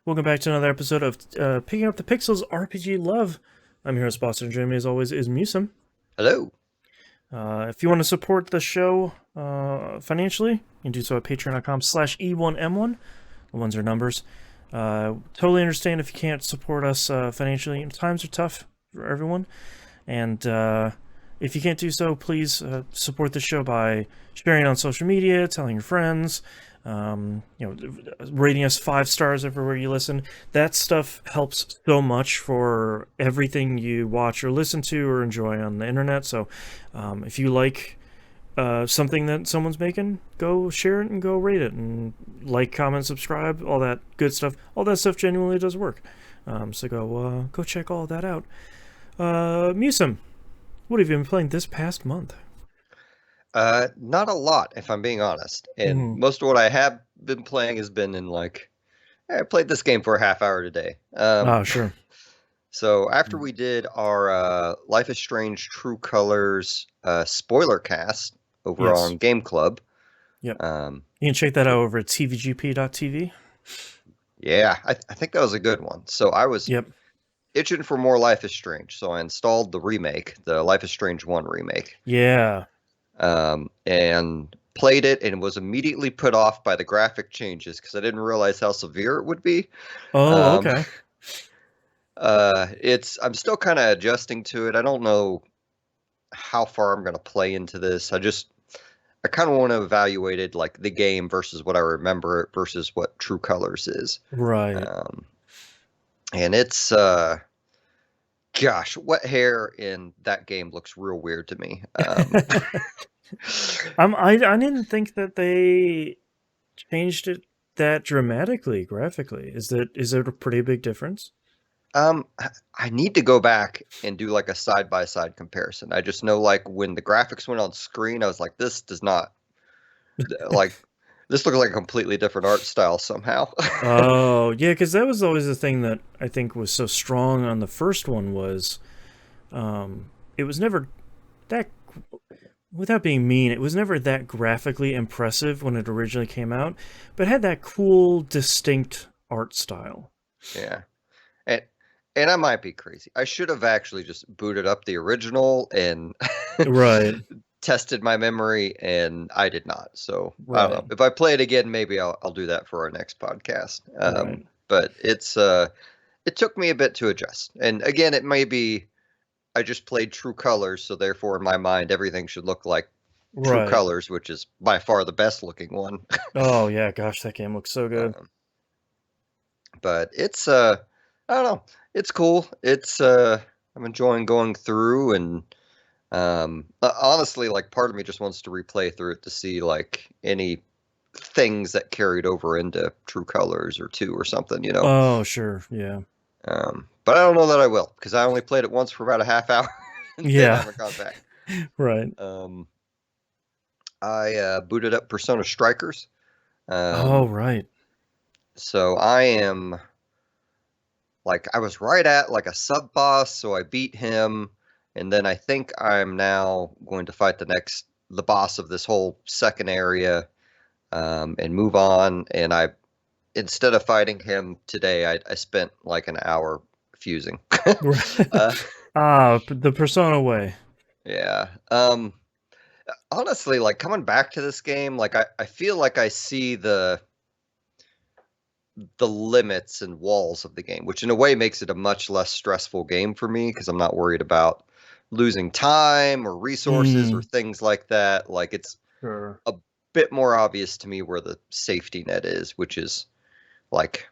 Welcome back to another episode of Picking Up the Pixels RPG Love. I'm your host, Boston. Joining me as always is Musum. Hello. If you want to support the show financially, you can do so at patreon.com/E1M1. The ones are numbers. Totally understand if you can't support us financially. Times are tough for everyone. And if you can't do so, please support the show by sharing it on social media, telling your friends, rating us 5 stars everywhere you listen. That stuff helps so much for everything you watch or listen to or enjoy on the internet. So if you like something that someone's making, go share it and go rate it and like, comment, subscribe, all that good stuff. All that stuff genuinely does work. So go check all that out. Musum, what have you been playing this past month? Not a lot, if I'm being honest. And Mm-hmm. most of what I have been playing has been in I played this game for a half hour today. Oh, sure. So after we did our Life Is Strange True Colors spoiler cast over Yes. on Game Club, Yep. um, You can check that out over at tvgp.tv. yeah, I think that was a good one. So I was Yep. itching for more Life is Strange, so I installed the remake, the Life is Strange 1 remake. Yeah. And played it and was immediately put off by the graphic changes because I didn't realize how severe it would be. Oh, Um, okay. I'm still kind of adjusting to it. I don't know how far I'm going to play into this. I kind of want to evaluate it like the game versus what I remember it versus what True Colors is. Right. Um, and it's gosh, what hair in that game looks real weird to me. I didn't think that they changed it that dramatically graphically. Is it a pretty big difference? Um, I need to go back and do like a side by side comparison. I just know like when the graphics went on screen, I was like, this does not like this looks like a completely different art style somehow. Oh, yeah, because that was always the thing that I think was so strong on the first one was it was never that, without being mean, it was never that graphically impressive when it originally came out, but it had that cool, distinct art style. Yeah. And and I might be crazy. I should have actually just booted up the original and Right, tested my memory, and I did not. So I don't know. right, If I play it again, maybe I'll do that for our next podcast. right, But it took me a bit to adjust. And again, it may be I just played True Colors, so therefore in my mind everything should look like True right. Colors, which is by far the best looking one. Oh yeah, gosh, that game looks so good. Um, but it's I don't know, it's cool. It's I'm enjoying going through and honestly, like part of me just wants to replay through it to see like any things that carried over into True Colors or 2 or something, you know. Oh sure, yeah, But I don't know that I will because I only played it once for about a half hour and then I yeah, haven't gone back. right. Um, I booted up Persona Strikers. Oh Um, right. so I am like I was right at like a sub boss, so I beat him, and then I think I'm now going to fight the boss of this whole second area, and move on. And I instead of fighting him today, I spent like an hour fusing. uh, The Persona way. yeah. Honestly, like coming back to this game, like I feel like I see the limits and walls of the game, which in a way makes it a much less stressful game for me because I'm not worried about losing time or resources or Mm, things like that. Like it's sure. a bit more obvious to me where the safety net is, which is like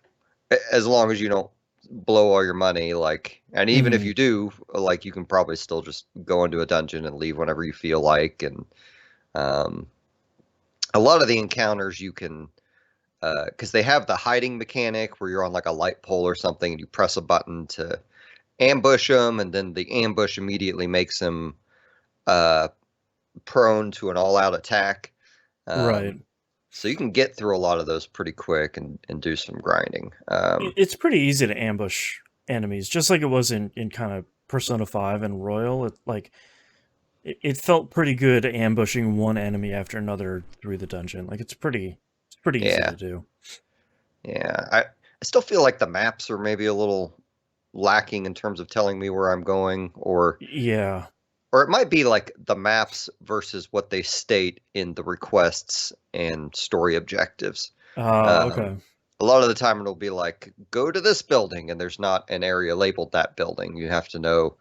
as long as you don't blow all your money, like, and even if Mm, you do, like, you can probably still just go into a dungeon and leave whenever you feel like. And um, a lot of the encounters you can because they have the hiding mechanic where you're on like a light pole or something and you press a button to ambush them, and then the ambush immediately makes them uh, prone to an all-out attack. right. Um, so you can get through a lot of those pretty quick and do some grinding. It's pretty easy to ambush enemies, just like it was in kind of Persona 5 and Royal. It felt pretty good ambushing one enemy after another through the dungeon. Like it's pretty easy Yeah, to do. yeah. I still feel like the maps are maybe a little lacking in terms of telling me where I'm going, Yeah. or it might be like the maps versus what they state in the requests and story objectives. Um, Okay. a lot of the time it'll be like, go to this building, and there's not an area labeled that building. You have to know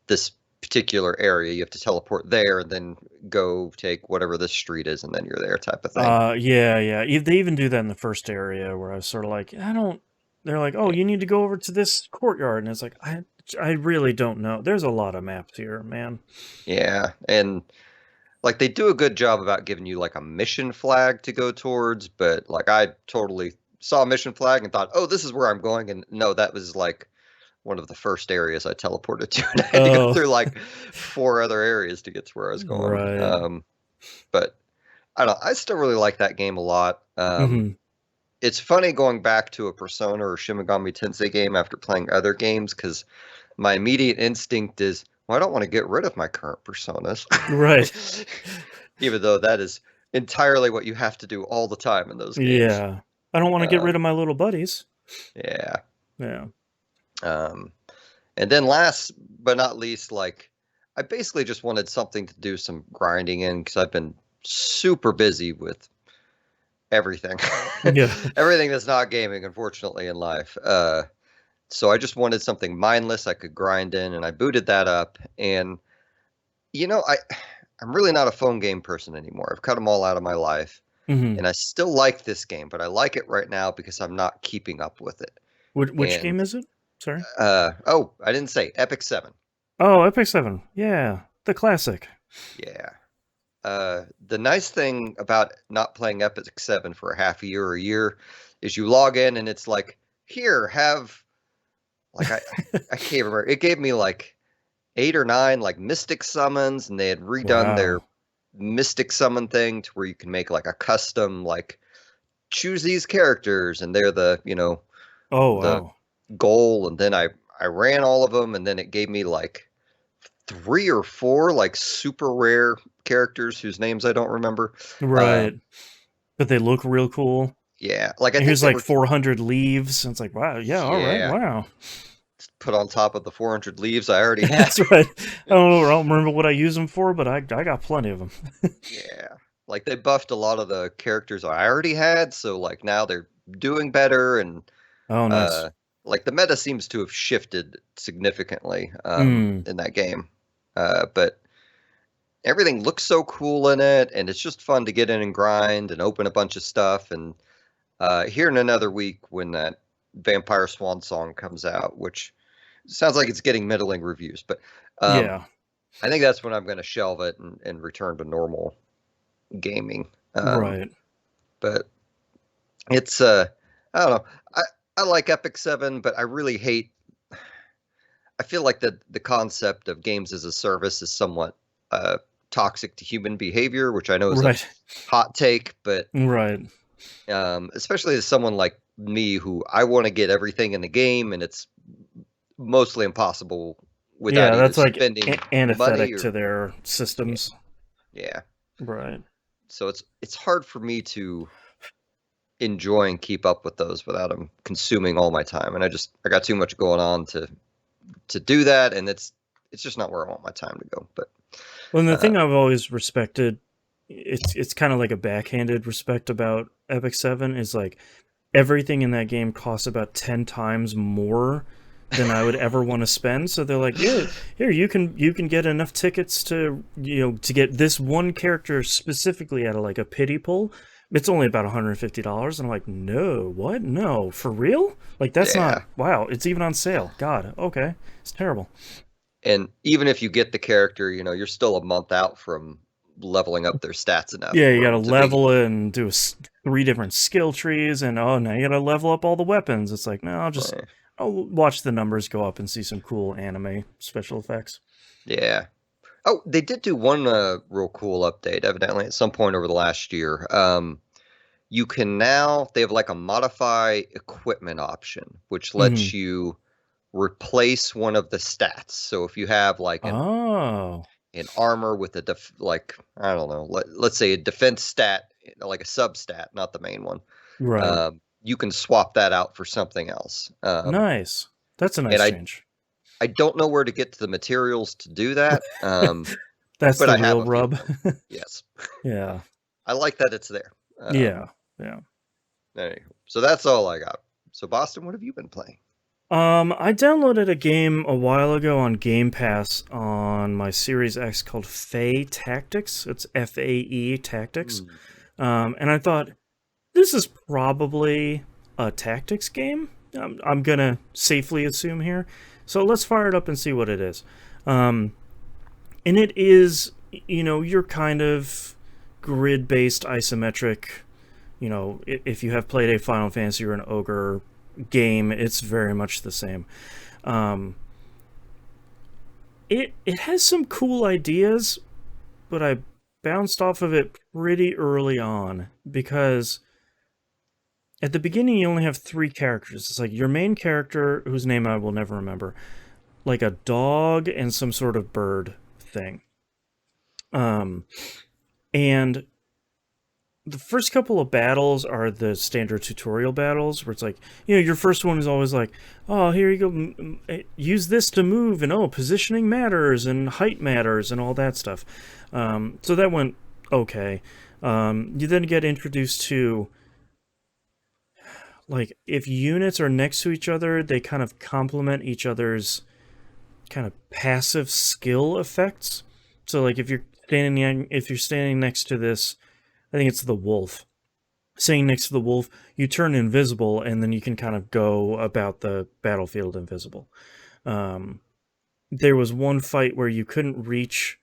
this particular area. You have to teleport there and then go take whatever this street is, and then you're there type of thing. Yeah, yeah. They even do that in the first area where I was sort of like, I don't. They're like, oh, Yeah. you need to go over to this courtyard, and it's like, I really don't know. There's a lot of maps here, man. Yeah, and like they do a good job about giving you like a mission flag to go towards, but like I totally saw a mission flag and thought, "Oh, this is where I'm going." And no, that was like one of the first areas I teleported to, and I had to go Oh, through like four other areas to get to where I was going. right. But I don't know, I still really like that game a lot. Hmm. It's funny going back to a Persona or Shimigami Tensei game after playing other games because my immediate instinct is, well, I don't want to get rid of my current personas. Right. Even though that is entirely what you have to do all the time in those games. Yeah. I don't want to get rid Um, of my little buddies. yeah. Yeah. Um, and then last but not least, like I basically just wanted something to do some grinding in because I've been super busy with everything, Yeah. everything that's not gaming, unfortunately, in life. So I just wanted something mindless I could grind in, and I booted that up. And you know, I'm really not a phone game person anymore. I've cut them all out of my life. Hmm. And I still like this game, but I like it right now because I'm not keeping up with it. Which And game is it? Sorry. oh, I didn't say Epic 7. Oh, Epic 7. Yeah. The classic. Yeah. The nice thing about not playing Epic 7 for a half a year or a year is you log in and it's like, here, have like I can't remember. It gave me like 8 or 9 like mystic summons, and they had redone their Wow. mystic summon thing to where you can make like a custom like choose these characters, and they're Oh, the wow. goal. And then I ran all of them, and then it gave me like 3 or 4 like super rare characters whose names I don't remember. Right. But they look real cool. Yeah, like I And think here's they like were 400 leaves. And it's like, wow, yeah, all right, yeah wow. put on top of the 400 leaves I already had. That's right. I don't know, I don't remember what I use them for, but I got plenty of them. Yeah, like they buffed a lot of the characters I already had, so like now they're doing better. And Oh, nice. uh like the meta seems to have shifted significantly Mm, in that game. But everything looks so cool in it, and it's just fun to get in and grind and open a bunch of stuff. And here in another week, when that Vampire Swan Song comes out, which sounds like it's getting middling reviews, but um, yeah, I think that's when I'm going to shelve it and return to normal gaming. right. But it's I don't know. I I like Epic 7, but I really hate. I feel like the concept of games as a service is somewhat uh, toxic to human behavior, which I know is a Right. hot take, but Right. especially as someone like me who I want to get everything in the game, and it's mostly impossible without Yeah, either that's like spending money antithetic or to their yeah, systems. yeah. Right. So it's hard for me to enjoy and keep up with those without them consuming all my time, and I got too much going on to do that, and it's just not where I want my time to go. But Well, and the uh, thing I've always respected, it's kind of like a backhanded respect about Epic 7 is like everything in that game costs about 10 times more than I would ever want to spend. So they're like, yeah, here you can get enough tickets to to get this one character specifically out of like a pity pool. It's only about $150, and I'm like, no, what? No, for real? Like that's not. yeah, Wow, it's even on sale. God, okay, it's terrible. and even if you get the character, you're still a month out from leveling up their stats enough Yeah, you for gotta them to be. level it and do 3 different skill trees, and oh, now you gotta level up all the weapons. It's like, no, I'll watch the numbers go up and see some cool anime special effects. Yeah. Oh, they did do one real cool update, evidently, at some point over the last year. You can now, they have like a modify equipment option, which Hmm. lets you replace one of the stats. So if you have like Oh, an armor with like, I don't know, let's say a defense stat, like a sub stat, not the main one. right. you can swap that out for something else. Nice. That's a And nice change. I don't know where to get to the materials to do that. That's But the I have real a few of rub. them. Yes. Yeah. I like that it's there. Yeah. Yeah. Anyway, so that's all I got. So Boston, what have you been playing? I downloaded a game a while ago on Game Pass on my Series X called Fae Tactics. It's FAE Tactics. And I thought, this is probably a tactics game. I'm gonna safely assume here. So let's fire it up and see what it is. Um, and it is, your kind of grid-based isometric. If you have played a Final Fantasy or an Ogre game, it's very much the same. Um, it has some cool ideas, but I bounced off of it pretty early on because at the beginning you only have three characters. It's like your main character, whose name I will never remember, like a dog and some sort of bird thing. And the first couple of battles are the standard tutorial battles where it's like, your first one is always like, oh, here you go, use this to move, and positioning matters and height matters and all that stuff. So that went okay. You then get introduced to, like, if units are next to each other, they kind of complement each other's kind of passive skill effects. So like if you're standing next to this, I think it's the wolf. Staying next to the wolf, you turn invisible, and then you can kind of go about the battlefield invisible. There was one fight where you couldn't reach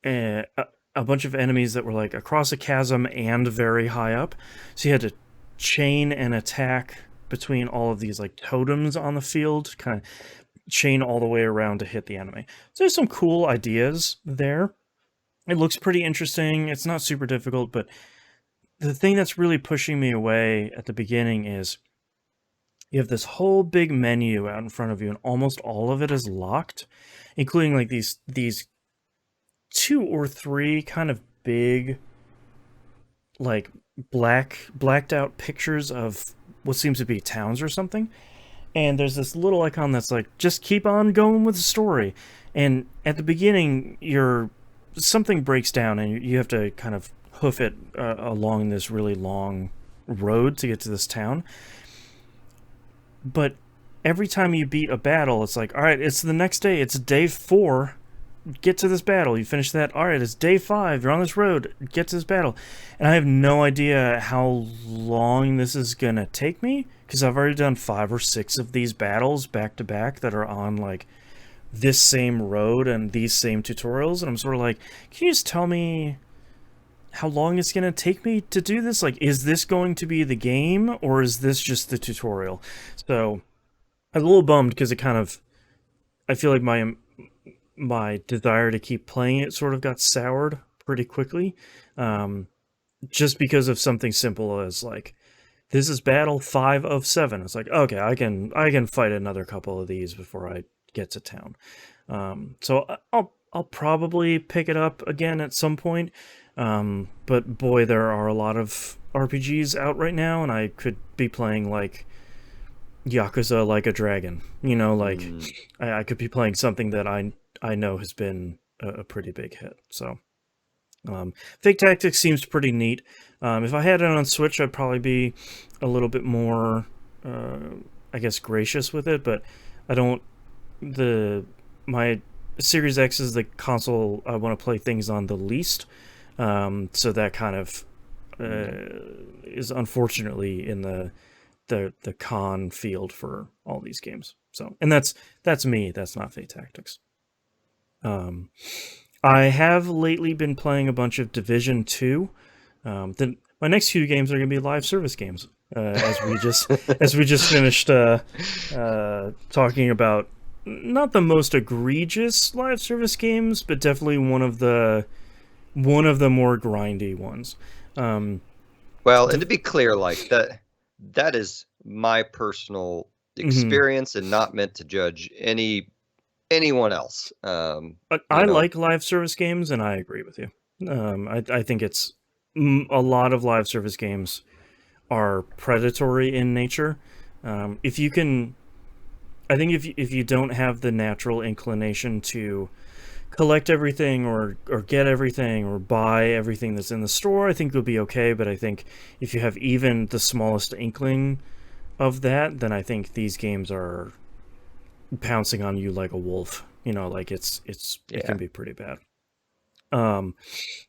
a bunch of enemies that were like across a chasm and very high up, so you had to chain an attack between all of these like totems on the field, kind of chain all the way around to hit the enemy. So there's some cool ideas there. It looks pretty interesting. It's not super difficult, but the thing that's really pushing me away at the beginning is you have this whole big menu out in front of you, and almost all of it is locked, including like these two or three kind of big, like blacked out pictures of what seems to be towns or something. And there's this little icon that's like, just keep on going with the story. And at the beginning, something breaks down, and you have to kind of hoof it along this really long road to get to this town. But every time you beat a battle, it's like, all right, it's the next day. It's day 4. Get to this battle. You finish that. All right, it's day 5. You're on this road. Get to this battle. And I have no idea how long this is going to take me, because I've already done 5 or 6 of these battles back to back that are on like this same road and these same tutorials. And I'm sort of like, can you just tell me how long it's going to take me to do this? Like, is this going to be the game, or is this just the tutorial? So I'm a little bummed because I feel like my desire to keep playing it sort of got soured pretty quickly, just because of something simple as like, this is battle 5 of 7. It's like, okay, I can fight another couple of these before I get to town. So I'll probably pick it up again at some point. But boy, there are a lot of RPGs out right now, and I could be playing like Yakuza Like a Dragon. Like I could be playing something that I know has been a pretty big hit. So Fake Tactics seems pretty neat. If I had it on Switch, I'd probably be a little bit more, I guess, gracious with it. But I don't. My Series X is the console I want to play things on the least. So that kind of is unfortunately in the con field for all these games. So, and that's me. That's not Fate Tactics. I have lately been playing a bunch of Division 2. Then my next few games are going to be live service games. As we just finished talking about not the most egregious live service games, but definitely one of the more grindy ones. Well, and to be clear, like that is my personal experience and not meant to judge anyone else. I like live service games, and I agree with you. I think it's a lot of live service games are predatory in nature. If you can, I think if you don't have the natural inclination to collect everything or get everything or buy everything that's in the store, I think you'll be okay. But I think if you have even the smallest inkling of that, then I think these games are pouncing on you like a wolf. You know, like it Yeah. can be pretty bad. Um,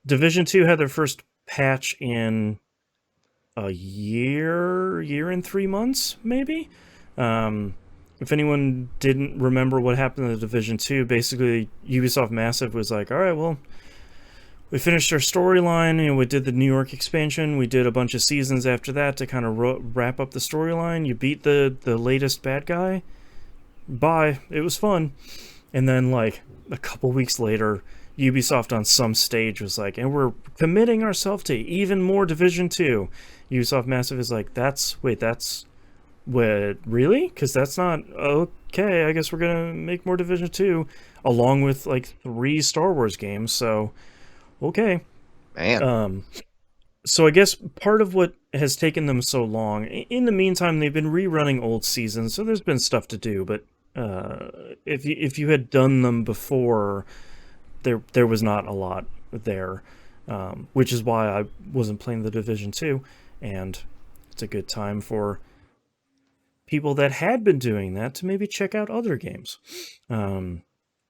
Division 2 had their first patch in a year and 3 months, maybe. Um, if anyone didn't remember what happened in the Division 2, basically Ubisoft Massive was like, all right, well, we finished our storyline. You know, we did the New York expansion. We did a bunch of seasons after that to kind of wrap up the storyline. You beat the latest bad guy. Bye. It was fun. And then, like, a couple weeks later, Ubisoft on some stage was like, and we're committing ourselves to even more Division 2. Ubisoft Massive is like, that's what, really? Because that's not, okay, I guess we're going to make more Division 2, along with, like, 3 Star Wars games, so, okay. Man. Um, so I guess part of what has taken them so long, in the meantime, they've been rerunning old seasons, so there's been stuff to do, but if you had done them before, there was not a lot there, which is why I wasn't playing the Division 2, and it's a good time for people that had been doing that to maybe check out other games.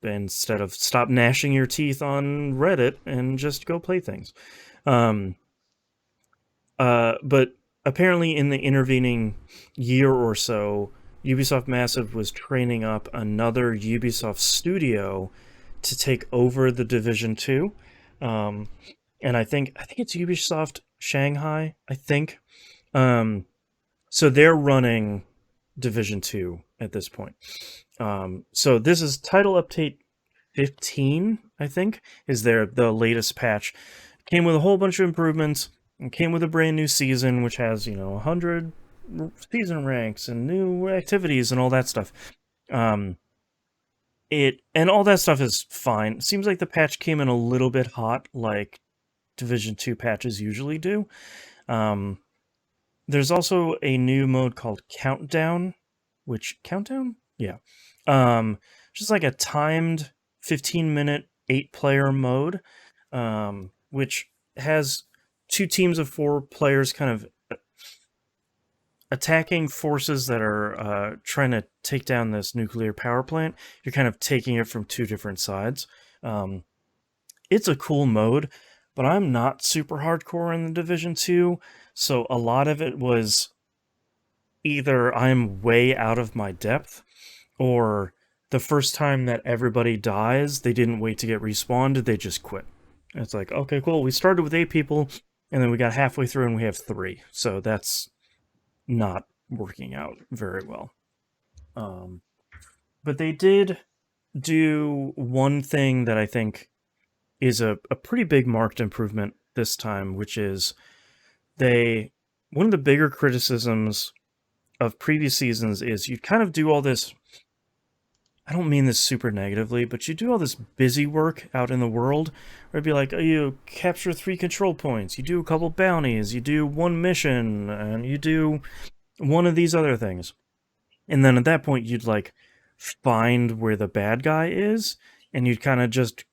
Instead of stop gnashing your teeth on Reddit and just go play things. Um, but apparently, in the intervening year or so, Ubisoft Massive was training up another Ubisoft studio to take over the Division 2. Um, and I think it's Ubisoft Shanghai, I think. So they're running Division 2 at this point. So this is title update 15, I think, is the latest patch. Came with a whole bunch of improvements and came with a brand new season, which has, 100 season ranks and new activities and all that stuff. And all that stuff is fine. Seems like the patch came in a little bit hot, like Division 2 patches usually do. There's also a new mode called Countdown, which Countdown? Yeah. Just like a timed 15-minute 8-player mode, which has 2 teams of 4 players kind of attacking forces that are trying to take down this nuclear power plant. You're kind of taking it from 2 different sides. It's a cool mode, but I'm not super hardcore in the Division 2, so a lot of it was either I'm way out of my depth, or the first time that everybody dies, they didn't wait to get respawned, they just quit. It's like, okay, cool, we started with 8 people, and then we got halfway through and we have 3, so that's not working out very well. But they did do one thing that I think is a pretty big marked improvement this time, which is one of the bigger criticisms of previous seasons is you kind of do all this, I don't mean this super negatively, but you do all this busy work out in the world, where it'd be like, oh, you capture 3 control points, you do a couple bounties, you do 1 mission, and you do one of these other things. And then at that point, you'd like find where the bad guy is, and you'd kind of just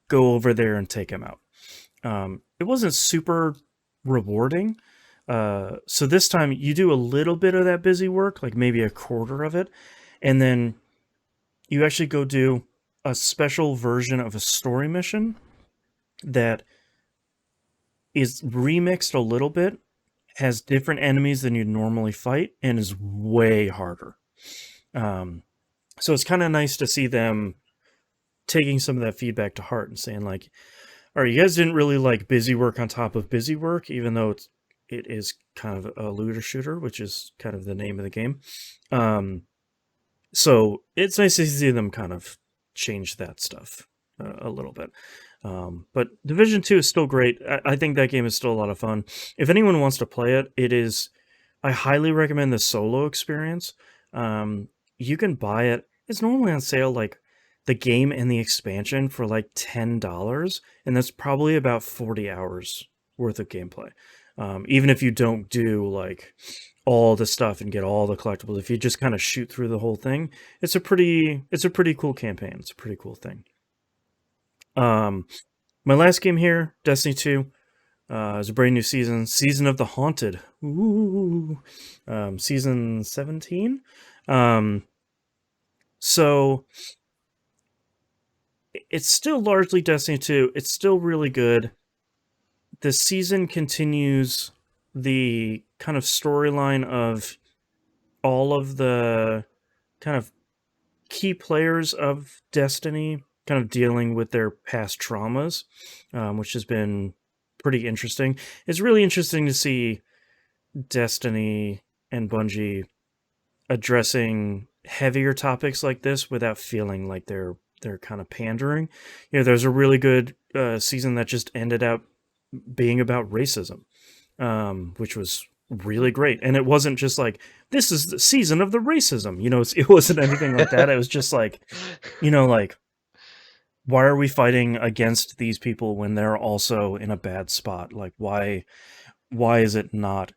go over there and take him out. It wasn't super rewarding. So this time you do a little bit of that busy work, like maybe a quarter of it, and then you actually go do a special version of a story mission that is remixed a little bit, has different enemies than you'd normally fight, and is way harder. So it's kind of nice to see them taking some of that feedback to heart and saying like, all right, you guys didn't really like busy work on top of busy work, even though it is kind of a looter shooter, which is kind of the name of the game. So it's nice to see them kind of change that stuff a little bit. But Division 2 is still great. I think that game is still a lot of fun. If anyone wants to play it, I highly recommend the solo experience. You can buy it. It's normally on sale, like the game and the expansion, for like $10, and that's probably about 40 hours worth of gameplay. Even if you don't do like all the stuff and get all the collectibles, if you just kind of shoot through the whole thing, it's a pretty cool campaign. It's a pretty cool thing. My last game here, Destiny 2, is a brand new Season of the Haunted. Ooh. Season 17. So it's still largely Destiny 2. It's still really good. The season continues the kind of storyline of all of the kind of key players of Destiny kind of dealing with their past traumas, which has been pretty interesting. It's really interesting to see Destiny and Bungie addressing heavier topics like this without feeling like they're kind of pandering. There's a really good season that just ended up being about racism, which was really great. And it wasn't just like, this is the season of the racism. It wasn't anything like that. It was just like, like, why are we fighting against these people when they're also in a bad spot? Like, why is it not,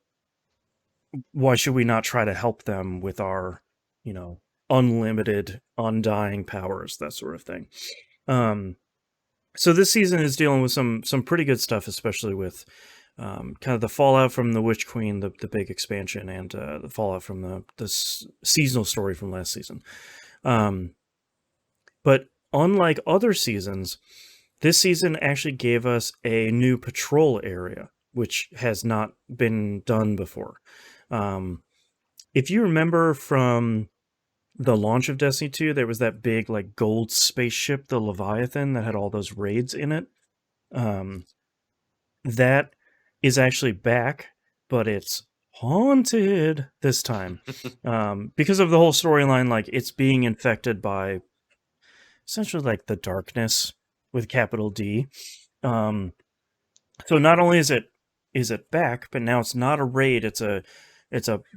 why should we not try to help them with our, unlimited, undying powers, that sort of thing. So this season is dealing with some pretty good stuff, especially with kind of the fallout from the Witch Queen, the big expansion, and the fallout from the seasonal story from last season. But unlike other seasons, this season actually gave us a new patrol area, which has not been done before. If you remember from the launch of Destiny 2, there was that big like gold spaceship, the Leviathan, that had all those raids in it. That is actually back, but it's haunted this time. Because of the whole storyline, like it's being infected by essentially like the darkness with capital D. So not only is it back, but now it's not a raid, it's a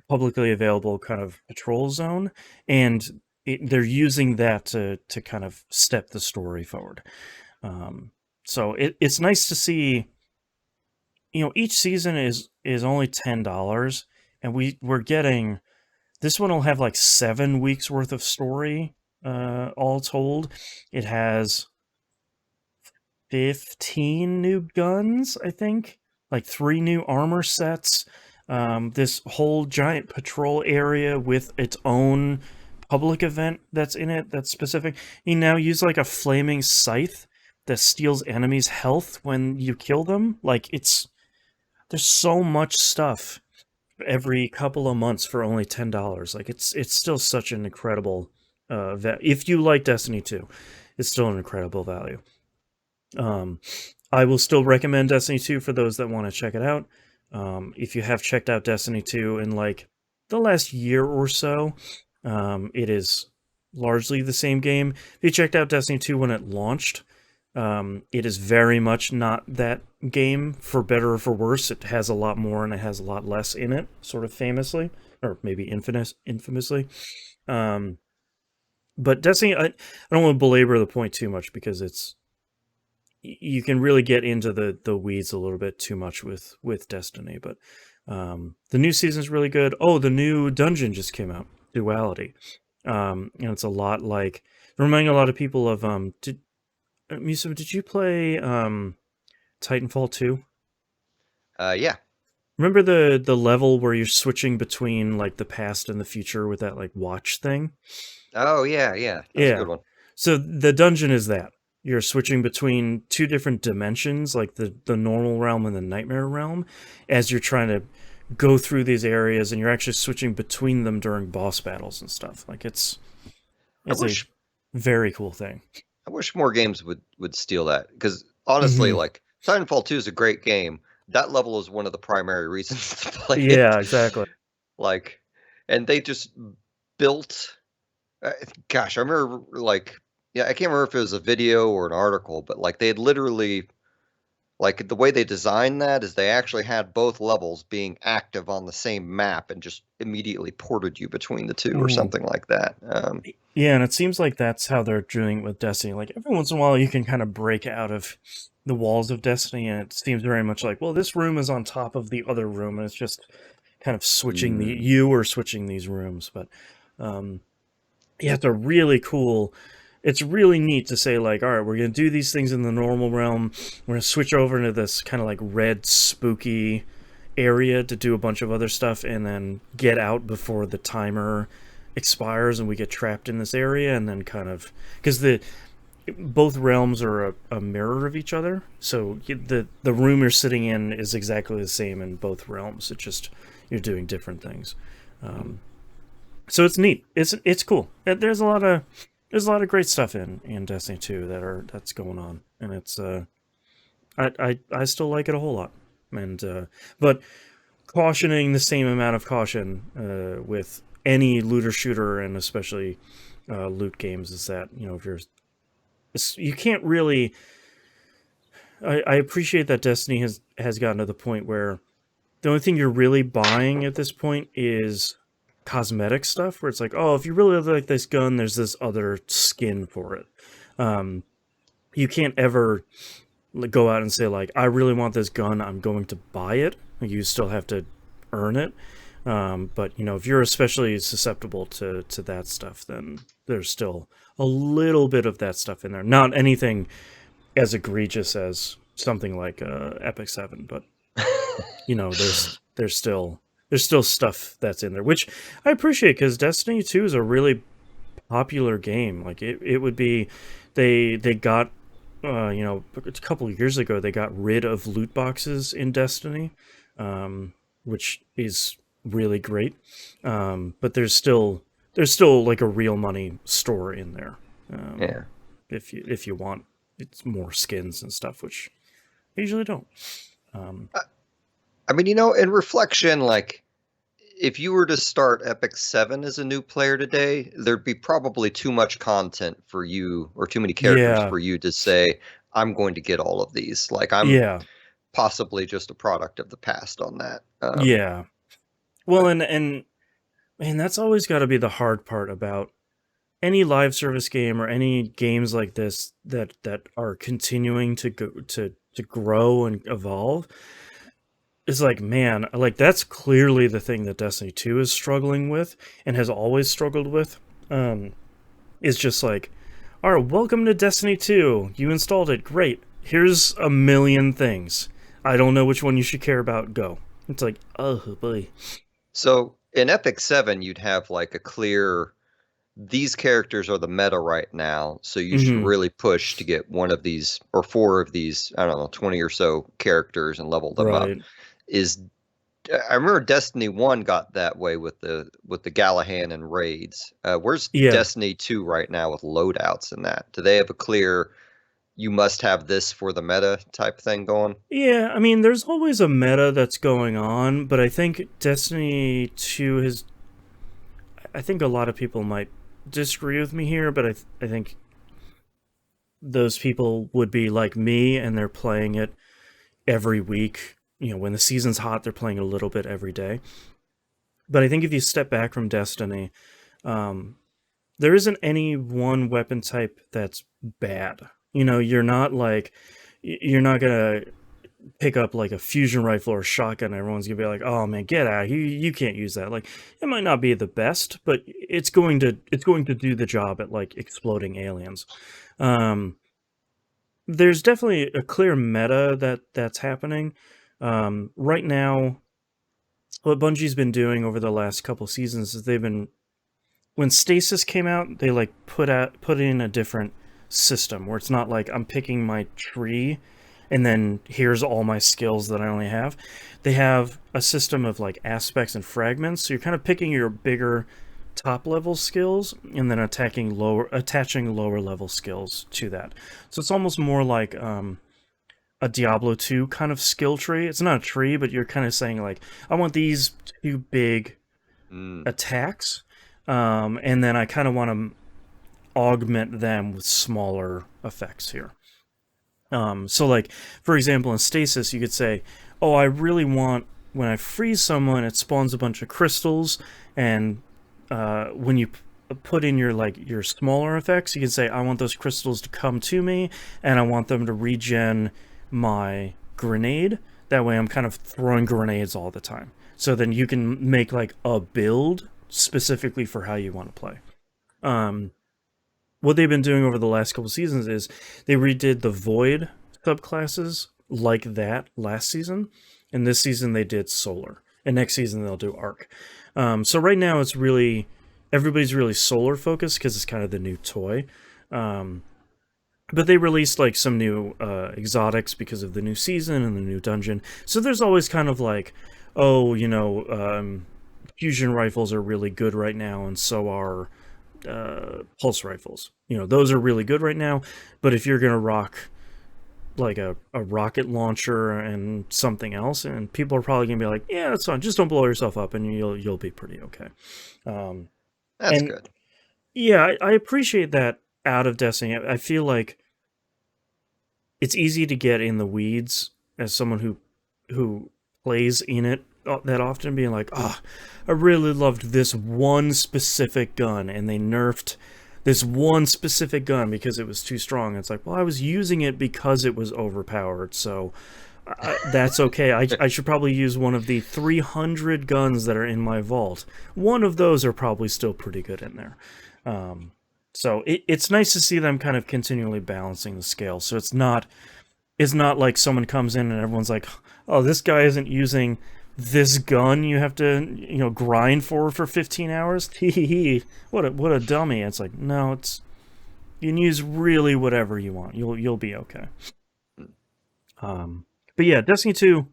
publicly available kind of patrol zone, and they're using that to kind of step the story forward. So it's nice to see. Each season is only $10, and we're getting, this one will have like 7 weeks worth of story, all told. It has 15 new guns, I think, like 3 new armor sets. This whole giant patrol area with its own public event that's in it, that's specific. You now use like a flaming scythe that steals enemies' health when you kill them. Like, there's so much stuff every couple of months for only $10. Like, it's still such an incredible if you like Destiny 2, it's still an incredible value. I will still recommend Destiny 2 for those that want to check it out. If you have checked out Destiny 2 in like the last year or so, it is largely the same game. If you checked out Destiny 2 when it launched, it is very much not that game, for better or for worse. It has a lot more and it has a lot less in it, sort of famously, or maybe infamously. But Destiny, I don't want to belabor the point too much, because you can really get into the weeds a little bit too much with Destiny. But the new season is really good. Oh, the new dungeon just came out, Duality. It's a lot like, reminding a lot of people of Musa, did you play Titanfall 2? Yeah. Remember the level where you're switching between like the past and the future with that like watch thing? Oh yeah. That's a good one. So the dungeon is that. You're switching between 2 different dimensions, like the normal realm and the nightmare realm, as you're trying to go through these areas, and you're actually switching between them during boss battles and stuff. Like, it's a very cool thing. I wish more games would steal that, because honestly, like, Titanfall 2 is a great game. That level is one of the primary reasons to play it. Yeah, exactly. Like, and they just built, gosh, I remember, like, yeah, I can't remember if it was a video or an article, but like they had literally, like, the way they designed that is they actually had both levels being active on the same map and just immediately ported you between the two or something like that. Yeah, and it seems like that's how they're doing it with Destiny. Like, every once in a while you can kind of break out of the walls of Destiny, and it seems very much like, well, this room is on top of the other room, and it's just kind of switching Mm. you are switching these rooms. But um, yeah, it's a really cool. It's really neat to say, like, all right, we're gonna do these things in the normal realm. We're gonna switch over into this kind of like red spooky area to do a bunch of other stuff, and then get out before the timer expires, and we get trapped in this area, and then kind of because the both realms are a mirror of each other, so the room you're sitting in is exactly the same in both realms. It's just you're doing different things. Um, so it's neat. It's cool. There's a lot of great stuff in Destiny 2 that's going on, and it's I still like it a whole lot. And but cautioning the same amount of caution with any looter shooter, and especially loot games, is that if you can't really. I appreciate that Destiny has gotten to the point where the only thing you're really buying at this point is cosmetic stuff, where it's like, oh, if you really like this gun, there's this other skin for it. Um, you can't ever go out and say, like, I really want this gun, I'm going to buy it. You still have to earn it. But if you're especially susceptible to that stuff, then there's still a little bit of that stuff in there. Not anything as egregious as something like Epic 7, but there's still stuff that's in there, which I appreciate, because Destiny 2 is a really popular game. Like it would be, they got a couple of years ago they got rid of loot boxes in Destiny, which is really great. But there's still like a real money store in there. Yeah. If you want, it's more skins and stuff, which I usually don't. I mean, in reflection, like, if you were to start Epic 7 as a new player today, there'd be probably too much content for you, or too many characters Yeah, for you to say, I'm going to get all of these. Like, I'm yeah, possibly just a product of the past on that. yeah. Well, and man, that's always got to be the hard part about any live service game or any games like this that are continuing to grow and evolve. It's like, man, like that's clearly the thing that Destiny 2 is struggling with and has always struggled with. Is just like, all right, welcome to Destiny 2. You installed it, great. Here's a million things. I don't know which one you should care about. Go. It's like, oh boy. So in Epic 7, you'd have like a clear, these characters are the meta right now, so you should Mm-hmm. really push to get one of these or four of these, I don't know, 20 or so characters and level them up. Right. Is I remember Destiny 1 got that way with the Gallahan and raids. Where's Yeah. Destiny 2 right now with loadouts and that? Do they have a clear, you must have this for the meta type thing going? Yeah, I mean, there's always a meta that's going on, but I think Destiny 2 has. I think a lot of people might disagree with me here, but I think those people would be like me, and they're playing it every week. When the season's hot, they're playing it a little bit every day. But I think if you step back from Destiny, um, there isn't any one weapon type that's bad. You're not gonna pick up like a fusion rifle or a shotgun. Everyone's gonna be like, "Oh man, get out! You can't use that." Like, it might not be the best, but it's going to do the job at like exploding aliens. Um, there's definitely a clear meta that's happening right now. What Bungie's been doing over the last couple seasons is they've been, when Stasis came out, they like put in a different system where it's not like I'm picking my tree and then here's all my skills that I only have. They have a system of like aspects and fragments, so you're kind of picking your bigger top level skills and then attaching lower level skills to that. So it's almost more like a Diablo 2 kind of skill tree. It's not a tree, but you're kind of saying like, I want these two big Mm. attacks, and then I kind of want to augment them with smaller effects here. So like, for example, in Stasis, you could say, oh, I really want, when I freeze someone, it spawns a bunch of crystals, and when you put in your smaller effects, you can say, I want those crystals to come to me, and I want them to regen my grenade. That way I'm kind of throwing grenades all the time. So then you can make like a build specifically for how you want to play. What they've been doing over the last couple seasons is they redid the Void subclasses like that last season, and this season they did Solar, and next season they'll do Arc. So right now it's really everybody's really Solar focused because it's kind of the new toy. But they released like some new exotics because of the new season and the new dungeon. So there's always kind of like, oh, fusion rifles are really good right now, and so are pulse rifles. Those are really good right now. But if you're gonna rock like a rocket launcher and something else, and people are probably gonna be like, yeah, that's fine. Just don't blow yourself up, and you'll be pretty okay. That's And good. yeah, I appreciate that out of Destiny. I feel like it's easy to get in the weeds as someone who plays in it that often, being like, I really loved this one specific gun, and they nerfed this one specific gun because it was too strong. It's like, well, I was using it because it was overpowered, so that's okay. I should probably use one of the 300 guns that are in my vault. One of those are probably still pretty good in there. So it's nice to see them kind of continually balancing the scale. So it's not like someone comes in and everyone's like, oh, this guy isn't using this gun you have to grind for 15 hours. What a dummy. It's like, no, you can use really whatever you want. You'll be okay. But yeah, Destiny 2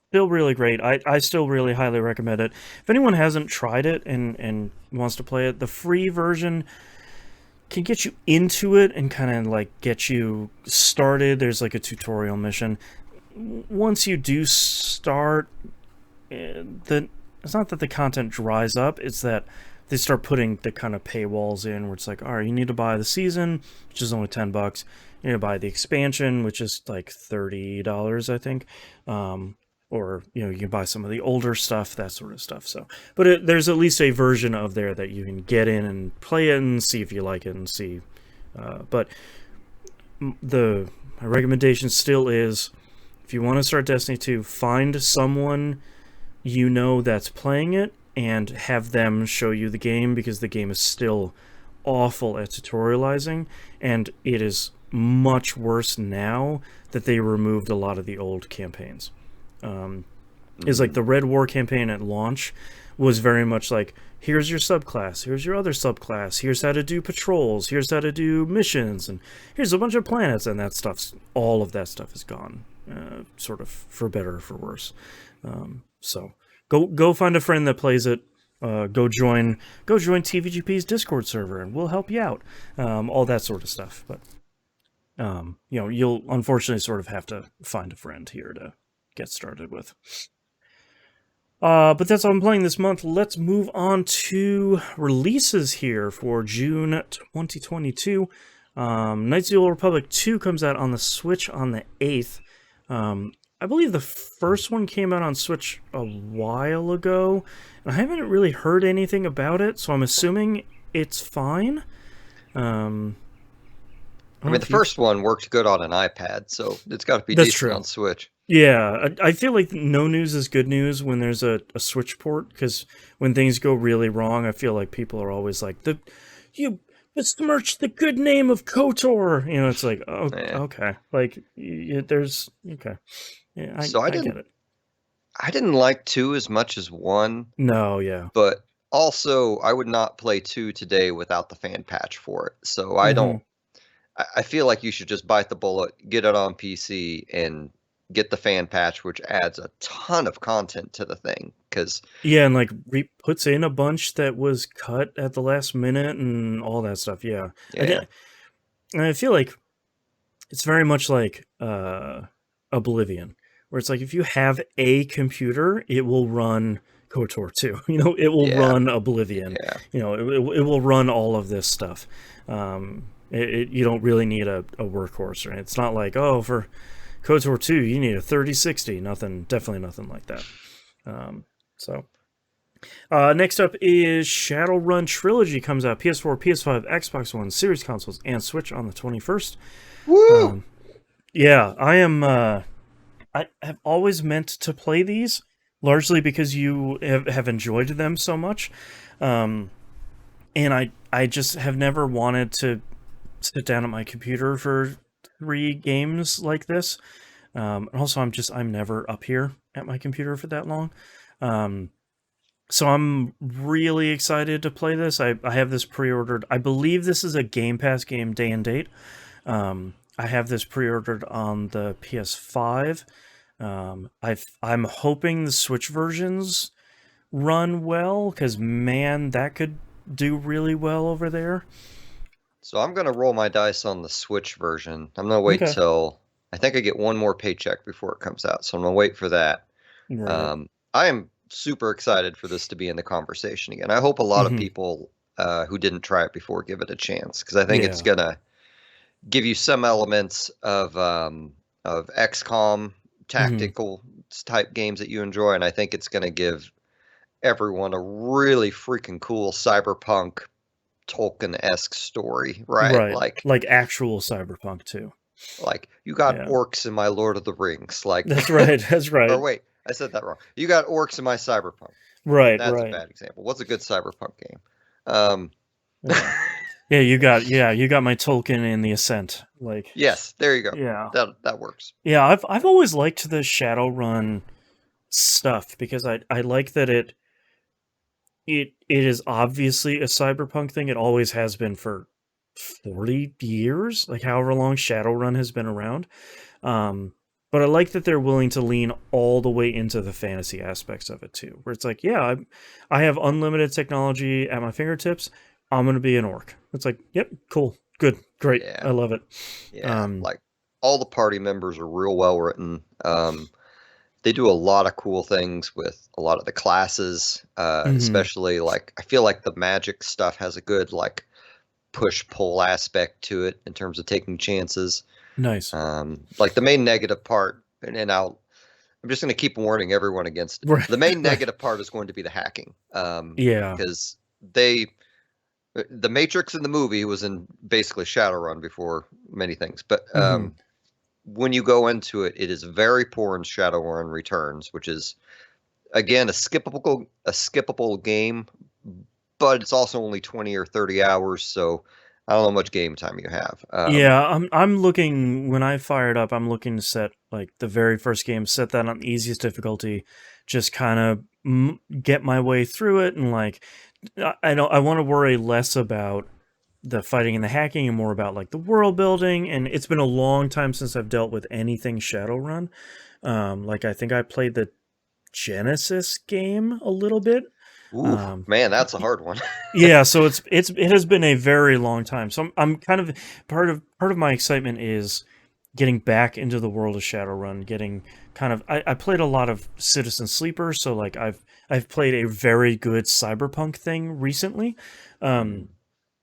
still really great. I still really highly recommend it. If anyone hasn't tried it and wants to play it, the free version can get you into it and kind of like get you started. There's like a tutorial mission. Once you do start, it's not that the content dries up, it's that they start putting the kind of paywalls in where it's like, all right, you need to buy the season, which is only $10. You need to buy the expansion, which is like $30, I think. Or you can buy some of the older stuff, that sort of stuff. So, but there's at least a version of there that you can get in and play it and see if you like it and see. But my recommendation still is, if you want to start Destiny 2, find someone that's playing it and have them show you the game, because the game is still awful at tutorializing, and it is much worse now that they removed a lot of the old campaigns. Is like the Red War campaign at launch was very much like, here's your subclass, here's your other subclass, here's how to do patrols, here's how to do missions, and here's a bunch of planets, and all of that stuff is gone, sort of for better or for worse. So go find a friend that plays it. Go join TVGP's Discord server, and we'll help you out. All that sort of stuff. But you'll unfortunately sort of have to find a friend here to get started with. But that's all I'm playing this month. Let's move on to releases here for June 2022. Knights of the Old Republic 2 comes out on the Switch on the 8th. I believe the first one came out on Switch a while ago, and I haven't really heard anything about it, so I'm assuming it's fine. I mean, the first one worked good on an iPad, so it's got to be decent on Switch. Yeah, I feel like no news is good news when there's a Switch port, because when things go really wrong, I feel like people are always like, you besmirched the good name of KOTOR. It's like, oh, yeah. Okay. Like, there's, okay. Yeah, I get it. I didn't like 2 as much as 1. No, yeah. But also, I would not play 2 today without the fan patch for it. So I feel like you should just bite the bullet, get it on PC, and get the fan patch, which adds a ton of content to the thing. Yeah, and like puts in a bunch that was cut at the last minute and all that stuff. Yeah. I feel like it's very much like Oblivion, where it's like, if you have a computer, it will run KOTOR 2. It will run Oblivion. Yeah. It will run all of this stuff. You don't really need a workhorse, right? It's not like, oh, for KOTOR 2 you need a 3060. Definitely nothing like that. Next up is Shadowrun Trilogy, comes out PS4, PS5, Xbox One, Series consoles, and Switch on the 21st. Woo! Yeah, I am. I have always meant to play these, largely because you have enjoyed them so much, um, and I just have never wanted to sit down at my computer for 3 games like this. And also, I'm never up here at my computer for that long. Um, so I'm really excited to play this. I have this pre-ordered. I believe this is a Game Pass game day and date. I have this pre-ordered on the PS5. I'm hoping the Switch versions run well, because man, that could do really well over there. So I'm gonna roll my dice on the Switch version. I'm gonna wait Okay. till I think I get one more paycheck before it comes out. So I'm gonna wait for that. Right. I am super excited for this to be in the conversation again. I hope a lot of Hmm. people who didn't try it before give it a chance because I think it's Yeah. gonna give you some elements of XCOM Hmm. tactical type games that you enjoy, and I think it's gonna give everyone a really freaking cool cyberpunk Tolkien-esque story, right? Right. Like actual cyberpunk too. Like you got Yeah. orcs in my Lord of the Rings, like, That's right. That's or right. wait, I said that wrong. You got orcs in my cyberpunk. Right. That's a Right. bad example. What's a good cyberpunk game? Um, Yeah. Yeah, you got my Tolkien in the Ascent. Like, yes, there you go. yeah. That works. Yeah, I've always liked the Shadowrun stuff, because I like that it is obviously a cyberpunk thing. It always has been for 40 years, like however long Shadowrun has been around. Um, but I like that they're willing to lean all the way into the fantasy aspects of it too, where it's like, yeah, I have unlimited technology at my fingertips. I'm gonna be an orc. It's like, yep, cool, good, great, Yeah, I love it. yeah. Um, Like all the party members are real well written. They do a lot of cool things with a lot of the classes, mhm, especially like I feel like the magic stuff has a good like push pull aspect to it in terms of taking chances. nice. Like the main negative part, and I'm just going to keep warning everyone against it. Right, The main right. negative part is going to be the hacking, Yeah. because they the Matrix in the movie was in basically Shadowrun before many things, but Hmm. when you go into it, it is very poor in Shadowrun Returns, which is again a skippable game, but it's also only 20 or 30 hours, so I don't know how much game time you have. Yeah, I'm looking, when I fire it up, I'm looking to set like the very first game, set that on easiest difficulty, just kind of get my way through it, and like I don't, I want to worry less about the fighting and the hacking and more about like the world building. And it's been a long time since I've dealt with anything Shadowrun. Like I think I played the Genesis game a little bit. Ooh, Um, man, that's a hard one. yeah, so it has been a very long time. So I'm kind of part of my excitement is getting back into the world of Shadowrun, getting kind of I played a lot of Citizen Sleeper, so like I've played a very good cyberpunk thing recently. Um,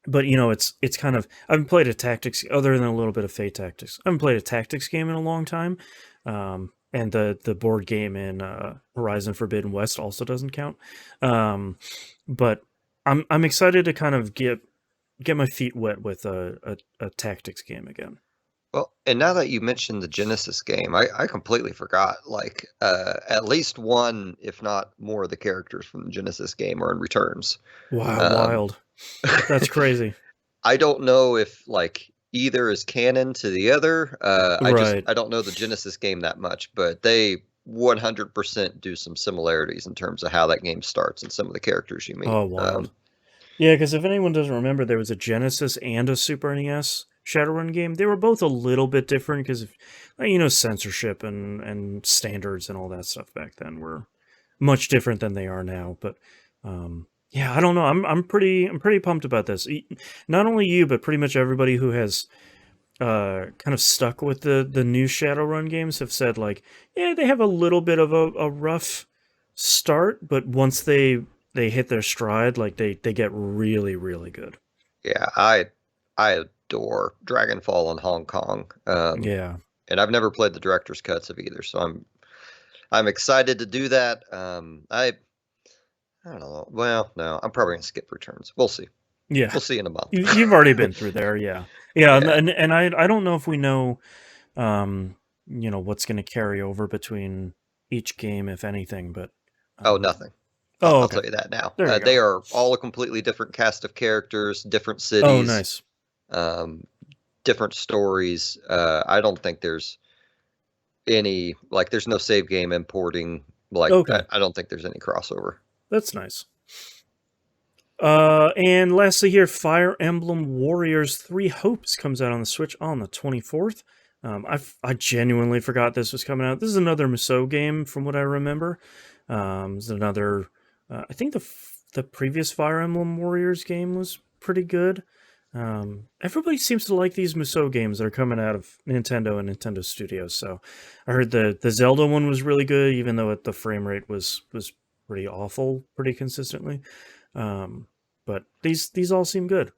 but it's kind of, I haven't played a tactics other than a little bit of Fae Tactics. I haven't played a tactics game in a long time. And the board game in Horizon Forbidden West also doesn't count. But I'm excited to kind of get my feet wet with a tactics game again. Well, and now that you mentioned the Genesis game, I completely forgot. Like, at least one, if not more, of the characters from the Genesis game are in Returns. Wow, Um, wild. That's crazy. I don't know if like either is canon to the other. Right. I don't know the Genesis game that much, but they 100% do some similarities in terms of how that game starts and some of the characters you meet. Oh, wild. Yeah, because if anyone doesn't remember, there was a Genesis and a Super NES Shadowrun game. They were both a little bit different because of, censorship and standards and all that stuff back then were much different than they are now. But yeah, I don't know. I'm pretty pumped about this. Not only you, but pretty much everybody who has kind of stuck with the new Shadowrun games have said like, yeah, they have a little bit of a rough start, but once they hit their stride, like they get really really good. Yeah, I adore Dragonfall in Hong Kong, Yeah, and I've never played the director's cuts of either, so I'm excited to do that. I don't know. Well, no, I'm probably gonna skip returns. We'll see. yeah. We'll see in a month. You've already been through there, yeah, yeah, Yeah. and I don't know if we know. What's going to carry over between each game, if anything. But Oh, um, nothing. oh, I'll okay, tell you that now. there you go. They are all a completely different cast of characters, different Oh, cities, nice. um, different stories. I don't think there's any like there's no save game importing. Like Okay, I don't think there's any crossover. that's nice. And lastly here, Fire Emblem Warriors 3 Hopes comes out on the Switch on the 24th. I genuinely forgot this was coming out. This is another Musou game from what I remember. It's another, I think the previous Fire Emblem Warriors game was pretty good. Everybody seems to like these Musou games that are coming out of Nintendo and Nintendo Studios. So I heard the Zelda one was really good, even though the frame rate was pretty awful, pretty consistently. Um, but these all seem good.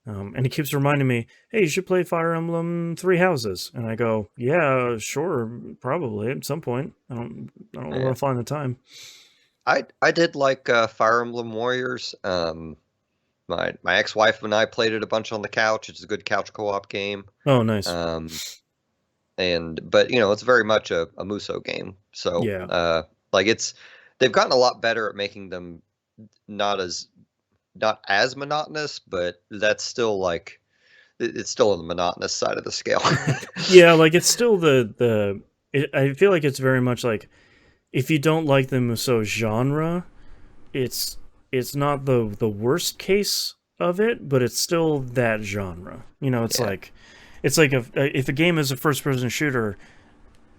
And he keeps reminding me, "Hey, you should play Fire Emblem Three Houses." And I go, "Yeah, sure, probably at some point. I don't know where Yeah. I'll find the time." I did like Fire Emblem Warriors. My ex-wife and I played it a bunch on the couch. It's a good couch co-op game. Oh, nice. Um, but it's very much a Muso game. So Yeah, like they've gotten a lot better at making them not as not as monotonous, but that's still like it's still on the monotonous side of the scale. yeah. Like it's still I feel like it's very much like if you don't like the Musou genre, it's it's not the worst case of it, but it's still that genre. Yeah. It's like if a game is a first person shooter,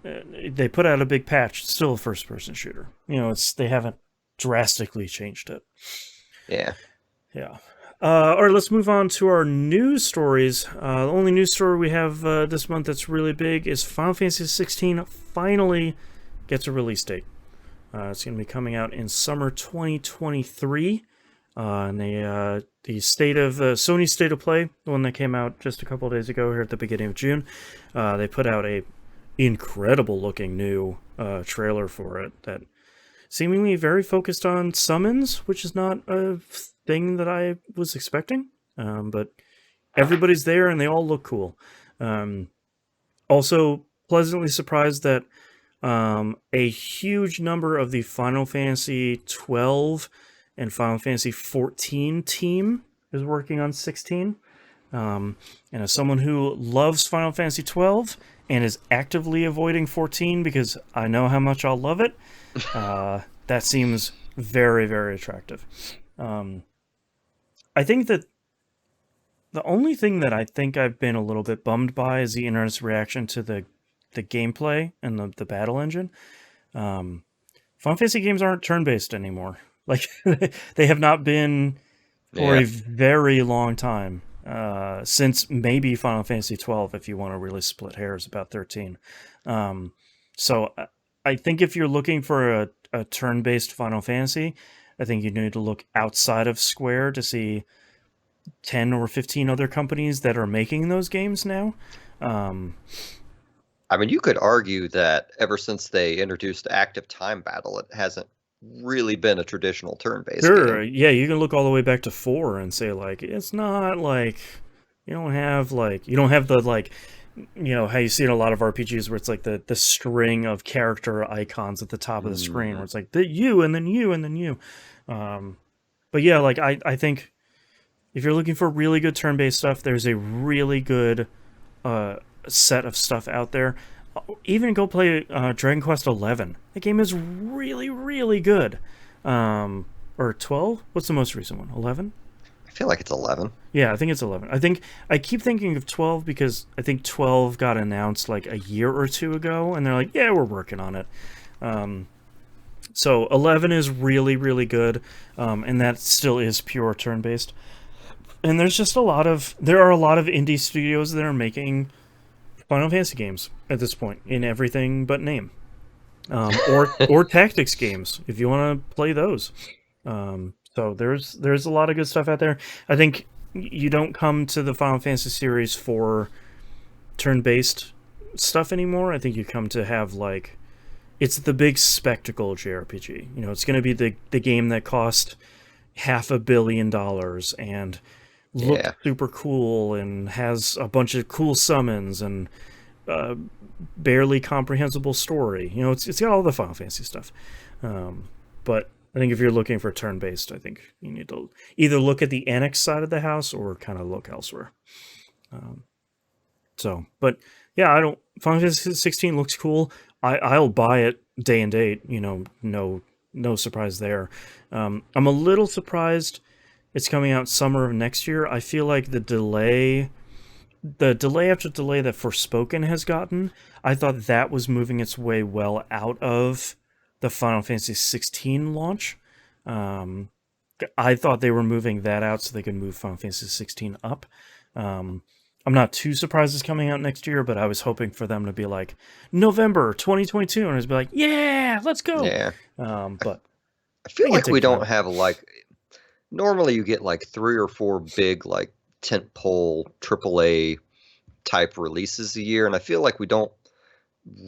they put out a big patch, it's still a first person shooter. They haven't drastically changed it. Yeah. Yeah. All right, let's move on to our news stories. The only news story we have this month that's really big is Final Fantasy 16 finally gets a release date. It's going to be coming out in summer 2023. And the state of Sony State of Play, the one that came out just a couple of days ago here at the beginning of June, they put out a incredible looking new trailer for it that seemingly very focused on summons, which is not a thing that I was expecting. But everybody's there and they all look cool. Also, pleasantly surprised that a huge number of the Final Fantasy 12 and Final Fantasy 14 team is working on 16. And as someone who loves Final Fantasy 12 and is actively avoiding 14 because I know how much I'll love it, that seems very, very attractive. I think that the only thing that I think I've been a little bit bummed by is the internet's reaction to the gameplay and the battle engine. Final Fantasy games aren't turn-based anymore. Like they have not been for Yeah. a very long time. Since maybe Final Fantasy 12, if you want to really split hairs about 13. So I think if you're looking for a turn-based Final Fantasy, I think you need to look outside of Square to see 10 or 15 other companies that are making those games now. I mean, you could argue that ever since they introduced active time battle, it hasn't really been a traditional turn-based Sure, game. yeah, you can look all the way back to 4 and say like it's not like you don't have the like how you see in a lot of RPGs where it's like the string of character icons at the top of the screen where Mhm. it's like the you and then you and then you. But yeah, like I think if you're looking for really good turn-based stuff, there's a really good uh, set of stuff out there. Even go play Dragon Quest 11. The game is really, really good. Or 12? What's the most recent one? 11? I feel like it's 11. Yeah, I think it's 11. I keep thinking of 12 because I think 12 got announced like a year or two ago, and they're like, yeah, we're working on it. So 11 is really, really good, and that still is pure turn-based. And there are a lot of indie studios that are making Final Fantasy games at this point in everything but name, or tactics games if you want to play those. So there's a lot of good stuff out there. I think you don't come to the Final Fantasy series for turn-based stuff anymore. I think you come to have like it's the big spectacle JRPG. It's going to be the game that cost $500 million and looks Yeah. super cool and has a bunch of cool summons and uh, barely comprehensible story. You know, it's got all the Final Fantasy stuff. But I think if you're looking for turn-based, I think you need to either look at the Annex side of the house or kind of look elsewhere. But yeah, I don't. Final Fantasy 16 looks cool. I'll buy it day and date. You know, no surprise there. I'm a little surprised it's coming out summer of next year. I feel like the delay after delay that Forspoken has gotten, I thought that was moving its way well out of the Final Fantasy 16 launch. Um, I thought they were moving that out so they could move Final Fantasy 16 up. Um, I'm not too surprised it's coming out next year, but I was hoping for them to be like November 2022, and it's be like, yeah, let's go. Yeah. But I feel they can like we take time. don't have like normally you get like 3 or 4 big like tentpole AAA type releases a year, and I feel like we don't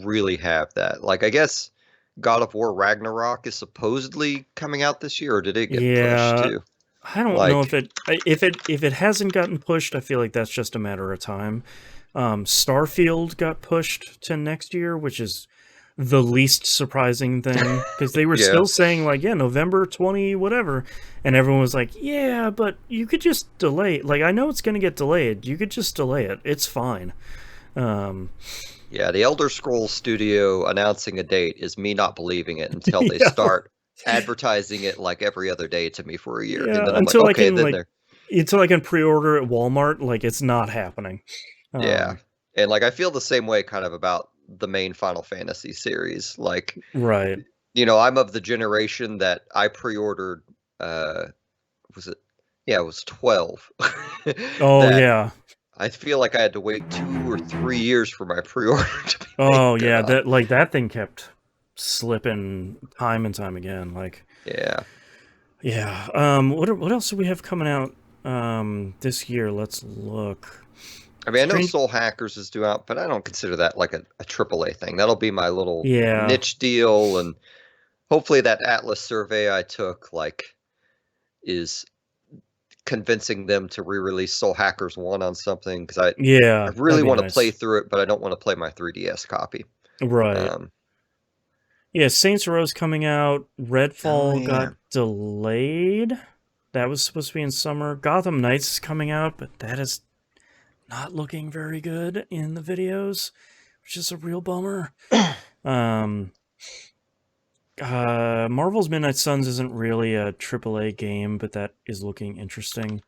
really have that. Like I guess God of War Ragnarok is supposedly coming out this year, or did it get pushed Yeah, too? I don't know Like, if it hasn't gotten pushed. I feel like that's just a matter of time. Starfield got pushed to next year, which is the least surprising thing because they were yeah, still saying like, yeah, November 20 whatever, and everyone was like, yeah, but you could just delay it. Like, I know it's going to get delayed. You could just delay it. It's fine. Um, yeah, the Elder Scrolls studio announcing a date is me not believing it until they yeah, start advertising it like every other day to me for a year, and yeah. then I'm like, okay, then Until I can pre-order at Walmart, like it's not happening. yeah, Um, and like I feel the same way kind of about the main Final Fantasy series. Like, right. I'm of the generation that I pre-ordered. Was it? Yeah, it was 12. Oh That yeah. I feel like I had to wait 2 or 3 years for my pre-order to be Oh made. yeah, that thing kept slipping time and time again. Like, Yeah, yeah. What else do we have coming out this year? Let's look. I mean, I know Strange. Soul Hackers is due out, but I don't consider that like a AAA thing. That'll be my little Yeah. niche deal, and hopefully that Atlas survey I took is convincing them to re-release Soul Hackers 1 on something because I Yeah, that'd really be want to play nice. through it, but I don't want to play my 3DS copy. Right. Um, Yeah, Saints Row's coming out. oh Redfall got yeah, delayed. That was supposed to be in summer. Gotham Knights is coming out, but that is not looking very good in the videos, which is a real bummer. Um, Marvel's Midnight Suns isn't really a AAA game, but that is looking interesting.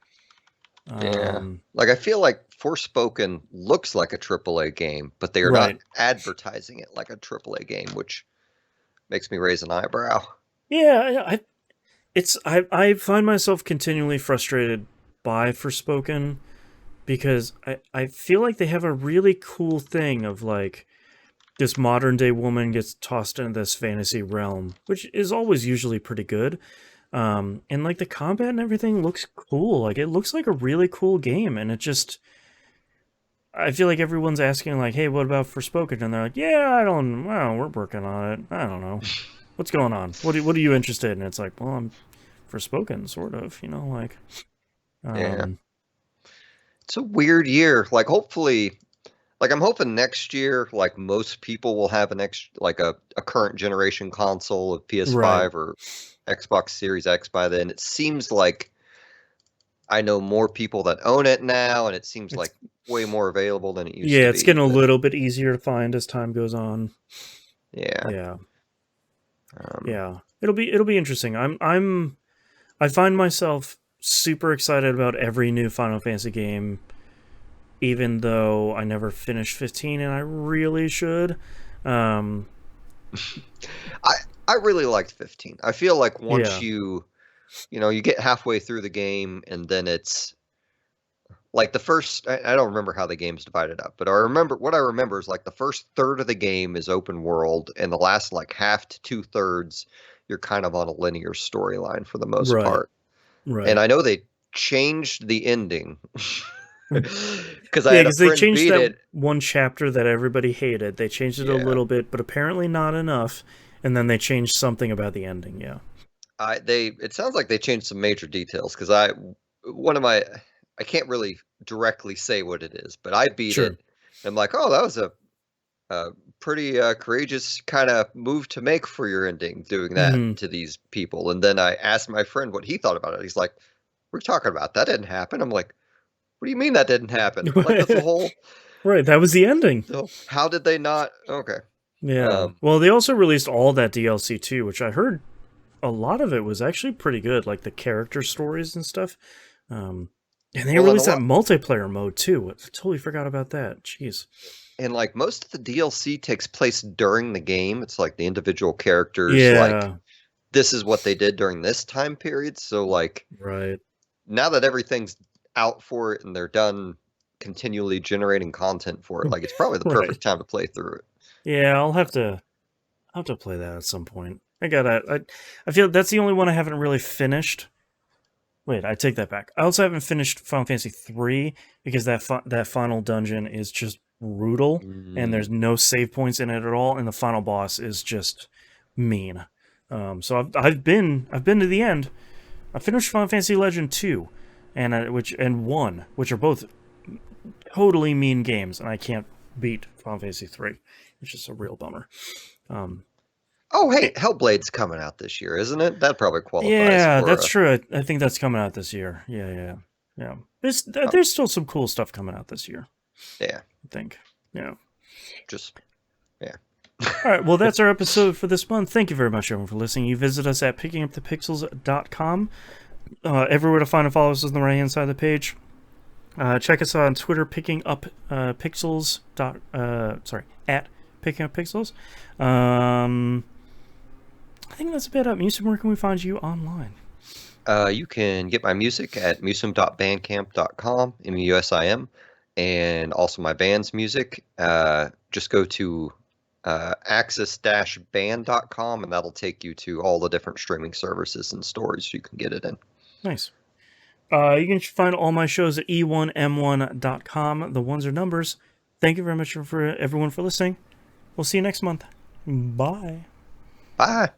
yeah. Um, Like I feel like Forspoken looks like a AAA game, but they are not right. advertising it like a AAA game, which makes me raise an eyebrow. Yeah, I find myself continually frustrated by Forspoken because I feel like they have a really cool thing of like this modern day woman gets tossed into this fantasy realm, which is always usually pretty good. And like the combat and everything looks cool. Like it looks like a really cool game, and I feel like everyone's asking like, "Hey, what about Forspoken?" And they're like, "Yeah, I don't. Well, we're working on it. I don't know what's going on. What are you interested in?" It's like, well, I'm Forspoken, sort of. You know, like, Yeah. um, It's a weird year. Like hopefully, like I'm hoping next year, like most people will have a current generation console of right. PS5 or Xbox Series X by then. It seems like I know more people that own it now, and it seems It's like way more available than it used Yeah, to it's be. getting a But little bit easier to find as time goes on. yeah, Yeah, um, yeah. It'll be interesting. I find myself super excited about every new Final Fantasy game, even though I never finished 15 and I really should. Um, I I really liked 15. I feel like once yeah, you get halfway through the game, and then it's like the first. I don't remember how the game's divided up, but I remember is like the first third of the game is open world, and the last like half to 2/3 you're kind of on a linear storyline for the most right, part. And right. I know they changed the ending because I Yeah, had a because they friend changed beat that it. one chapter that everybody hated. They changed it a Yeah, little bit, but apparently not enough. And then they changed something about the ending. Yeah, it sounds like they changed some major details because I can't really directly say what it is, but I beat sure. it. And I'm like, oh, that was a a pretty courageous kind of move to make for your ending, doing that Hmm. to these people. And then I asked my friend what he thought about it. He's like, "We're talking about that didn't happen." I'm like, "What do you mean that didn't happen? Like that's a whole. Right, that was the ending. So how did they not? Okay. Yeah. Um, Well, they also released all that DLC too, which I heard a lot of it was actually pretty good, like the character stories and stuff. Um, and they well, and a released that lot, multiplayer mode too. I totally forgot about that. Jeez. and like most of the DLC takes place during the game. It's like the individual characters, like Yeah. this is what they did during this time period. So like Right. now that everything's out for it and they're done continually generating content for it, like it's probably the Right. perfect time to play through it. Yeah, I'll have to play that at some point. I feel that's the only one I haven't really finished. Wait, I take that back. I also haven't finished Final Fantasy 3 because that final dungeon is just brutal and Mm. there's no save points in it at all, and the final boss is just mean. So I've been to the end. I finished Final Fantasy Legend 2 and 1, which are both totally mean games, and I can't beat Final Fantasy 3. It's just a real bummer. Um, Oh, hey, eh, Hellblade's coming out this year, isn't it? That probably qualifies yeah, for that's a true. I think that's coming out this year. Yeah. Yeah. oh, There's still some cool stuff coming out this year, yeah, I think. Yeah. just yeah. All right, well, that's our episode for this month. Thank you very much, everyone, for listening. You visit us at pickingupthepixels.com. Everywhere to find and follow us is on the right hand side of the page. Check us out on Twitter, pixels. At picking up pixels. I think that's about it. Music, where can we find you online? You can get my music at musim.bandcamp.com, musim, and also my band's music. Just go to axis-band.com, and that'll take you to all the different streaming services and stores you can get it in. Nice. You can find all my shows at e1m1.com. The ones are numbers. Thank you very much for everyone for listening. We'll see you next month. Bye. Bye.